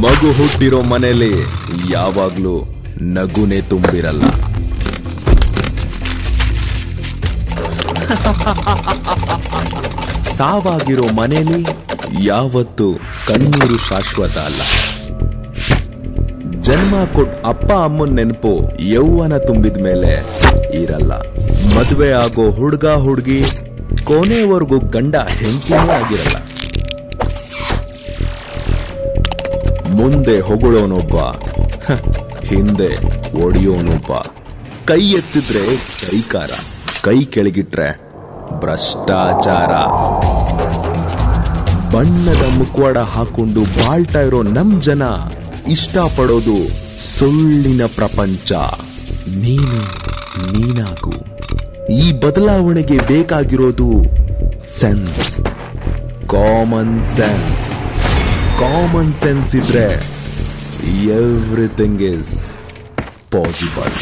ಮಗು ಹುಟ್ಟಿರೋ ಮನೆಯಲ್ಲಿ ಯಾವಾಗ್ಲೂ ನಗುನೆ ತುಂಬಿರಲ್ಲ. ಸಾವಾಗಿರೋ ಮನೆಯಲ್ಲಿ ಯಾವತ್ತು ಕಣ್ಣೀರು ಶಾಶ್ವತ ಅಲ್ಲ. ಜನ್ಮ ಕೊಟ್ಟ ಅಪ್ಪ ಅಮ್ಮನ ನೆನಪು ಯೌವನ ತುಂಬಿದ ಮೇಲೆ ಇರಲ್ಲ. ಮದುವೆ ಆಗೋ ಹುಡುಗ ಹುಡುಗಿ ಕೊನೆವರೆಗೂ ಗಂಡ ಹೆಂಡತಿನೇ ಆಗಿರಲ್ಲ. ಮುಂದೆ ಹೊಗಳೋನೊಬ್ಬ, ಹಿಂದೆ ಒಡೆಯೋನೊಬ್ಬ. ಕೈ ಎತ್ತಿದ್ರೆ ಕೈಕಾರ, ಕೈ ಕೆಳಗಿಟ್ರೆ ಭ್ರಷ್ಟಾಚಾರ. ಬಣ್ಣದ ಮುಖವಾಡ ಹಾಕೊಂಡು ಬಾಳ್ತಾ ಇರೋ ನಮ್ ಜನ ಇಷ್ಟಪಡೋದು ಸುಳ್ಳಿನ ಪ್ರಪಂಚ. ನೀನಾಗು. ಈ ಬದಲಾವಣೆಗೆ ಬೇಕಾಗಿರೋದು sense, common sense. Common sense ಇದ್ರೆ ಎವ್ರಿಥಿಂಗ್ ಇಸ್ ಪಾಸಿಬಲ್.